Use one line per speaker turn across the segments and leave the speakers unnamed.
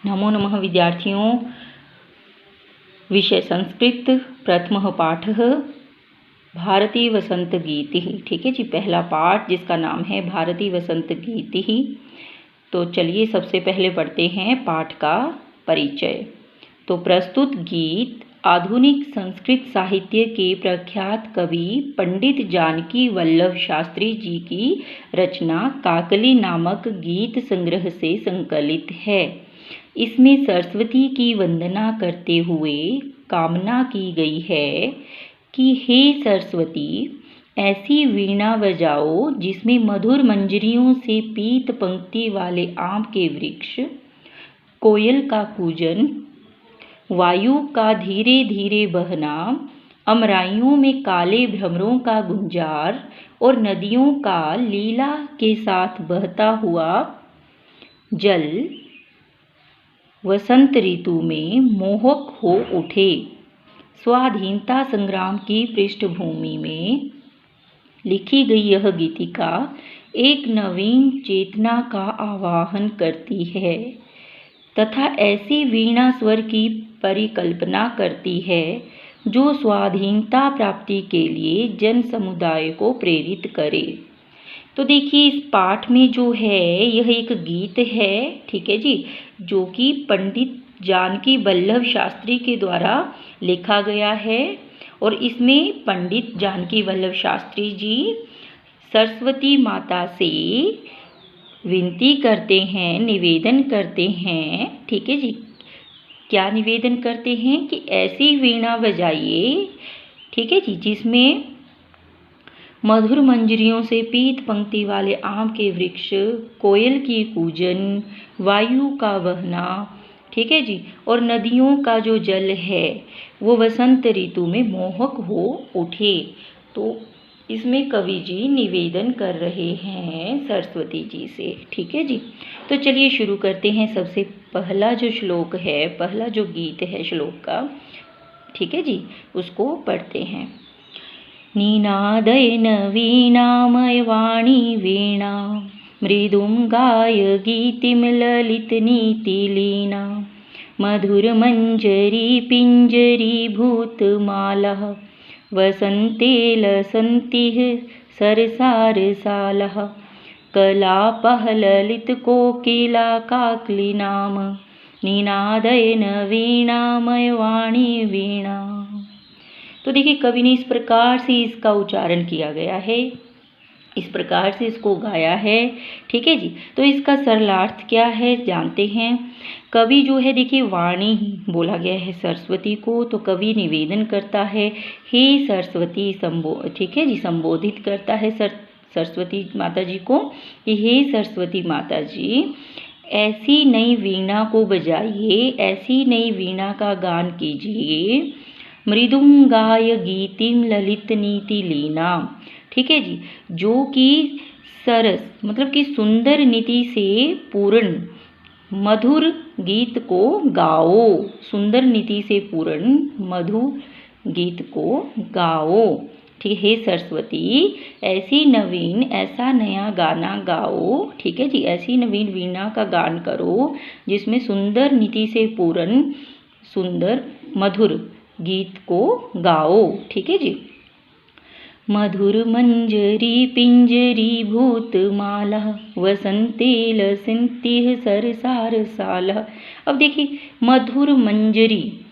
नमो नमः विद्यार्थियों। विषय संस्कृत, प्रथमः पाठः भारती वसंत गीतिः। ठीक है जी, पहला पाठ जिसका नाम है भारती वसंत गीतिः। तो चलिए सबसे पहले पढ़ते हैं पाठ का परिचय। तो प्रस्तुत गीत आधुनिक संस्कृत साहित्य के प्रख्यात कवि पंडित जानकी वल्लभ शास्त्री जी की रचना काकली नामक गीत संग्रह से संकलित है। इसमें सरस्वती की वंदना करते हुए कामना की गई है कि हे सरस्वती, ऐसी वीणा बजाओ जिसमें मधुर मंजरियों से पीत पंक्ति वाले आम के वृक्ष, कोयल का कूजन, वायु का धीरे धीरे बहना, अमराइयों में काले भ्रमरों का गुंजार और नदियों का लीला के साथ बहता हुआ जल वसंत ऋतु में मोहक हो उठे। स्वाधीनता संग्राम की पृष्ठभूमि में लिखी गई यह गीतिका एक नवीन चेतना का आवाहन करती है तथा ऐसी वीणा स्वर की परिकल्पना करती है जो स्वाधीनता प्राप्ति के लिए जन समुदाय को प्रेरित करे। तो देखिए इस पाठ में जो है यह एक गीत है, ठीक है जी, जो कि पंडित जानकी वल्लभ शास्त्री के द्वारा लिखा गया है। और इसमें पंडित जानकी वल्लभ शास्त्री जी सरस्वती माता से विनती करते हैं, निवेदन करते हैं, ठीक है जी। क्या निवेदन करते हैं कि ऐसी वीणा बजाइए, ठीक है जी, जिसमें मधुर मंजरियों से पीत पंक्ति वाले आम के वृक्ष, कोयल की कूजन, वायु का बहना, ठीक है जी, और नदियों का जो जल है वो वसंत ऋतु में मोहक हो उठे। तो इसमें कवि जी निवेदन कर रहे हैं सरस्वती जी से, ठीक है जी। तो चलिए शुरू करते हैं। सबसे पहला जो श्लोक है, पहला जो गीत है श्लोक का, ठीक है जी, उसको पढ़ते हैं। निनादयन वीणामयवाणी वीणा मृदुं गाय गीतिं ललितनीतिलीना मधुरमञ्जरी पिञ्जरीभूतमालः वसन्ते लसन्तिः सरसारसालः कलापः ललितकोकिला काकलिनाम निनादयन वीणामयवाणी वीणा। तो देखिए कवि ने इस प्रकार से इसका उच्चारण किया गया है, इस प्रकार से इसको गाया है, ठीक है जी। तो इसका सरलार्थ क्या है जानते हैं। कवि जो है देखिए वाणी बोला गया है सरस्वती को, तो कवि निवेदन करता है हे सरस्वती, ठीक है जी, संबोधित करता है सरस्वती माता जी को कि हे सरस्वती माता जी, ऐसी नई वीणा को बजाइए, ऐसी नई वीणा का गान कीजिए, मृदुंगाय गीतिम ललित नीति लीना, ठीक है जी, जो कि सरस मतलब कि सुंदर नीति से पूर्ण मधुर गीत को गाओ, सुंदर नीति से पूर्ण मधुर गीत को गाओ, ठीक है सरस्वती, ऐसी नवीन ऐसा नया गाना गाओ, ठीक है जी, ऐसी नवीन वीणा का गान करो जिसमें सुंदर नीति से पूर्ण सुंदर मधुर गीत को गाओ, ठीक है जी। मधुर मंजरी पिंजरी भूतमाला वसंते लसंतिः सरसारसालः। अब देखिए मधुर मंजरी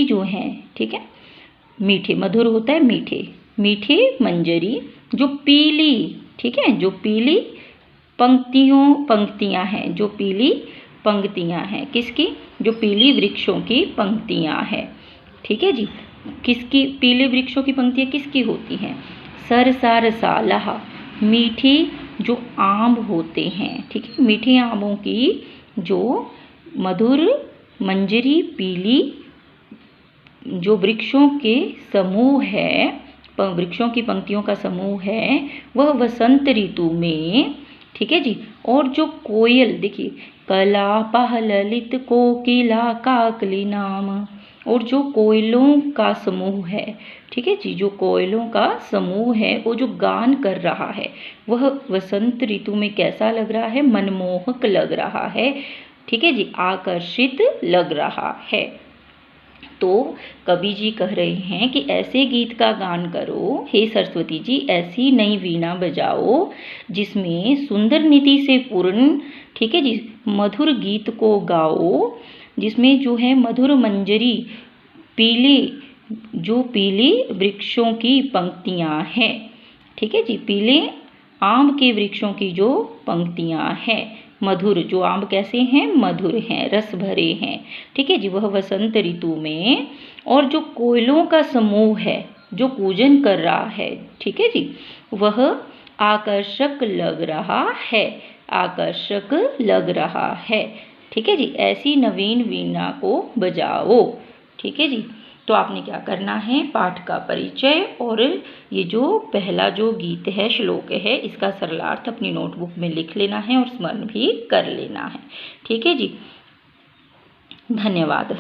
जो है, ठीक है, मीठे, मधुर होता है मीठे, मीठे मंजरी जो पीली, ठीक है, जो पीली पंक्तियां हैं, जो पीली पंक्तियां हैं, किसकी, जो पीली वृक्षों की पंक्तियां हैं, ठीक है जी। किसकी पीले वृक्षों की पंक्तियां किसकी होती हैं, सरसारसालः, मीठी जो आम होते हैं, ठीक है, मीठे आमों की जो मधुर मंजरी पीली जो वृक्षों के समूह है, वृक्षों की पंक्तियों का समूह है, वह वसंत ऋतु में, ठीक है जी। और जो कोयल देखिए कलापः ललित कोकिला काकली नाम, और जो कोयलों का समूह है, ठीक है जी, जो कोयलों का समूह है वो जो गान कर रहा है वह वसंत ऋतु में कैसा लग रहा है, मनमोहक लग रहा है, ठीक है जी, आकर्षित लग रहा है। तो कवि जी कह रहे हैं कि ऐसे गीत का गान करो हे सरस्वती जी, ऐसी नई वीणा बजाओ जिसमें सुंदर नीति से पूर्ण, ठीक है जी, मधुर गीत को गाओ, जिसमें जो है मधुर मंजरी, पीले वृक्षों की पंक्तियां हैं, ठीक है जी, पीले आम के वृक्षों की जो पंक्तियां हैं, मधुर, जो आम कैसे हैं, मधुर हैं, रस भरे हैं, ठीक है जी, वह वसंत ऋतु में, और जो कोयलों का समूह है जो कूजन कर रहा है, ठीक है जी, वह आकर्षक लग रहा है, आकर्षक लग रहा है, ठीक है जी, ऐसी नवीन वीणा को बजाओ, ठीक है जी। तो आपने क्या करना है, पाठ का परिचय और ये जो पहला जो गीत है, श्लोक है, इसका सरलार्थ अपनी नोटबुक में लिख लेना है और स्मरण भी कर लेना है, ठीक है जी। धन्यवाद।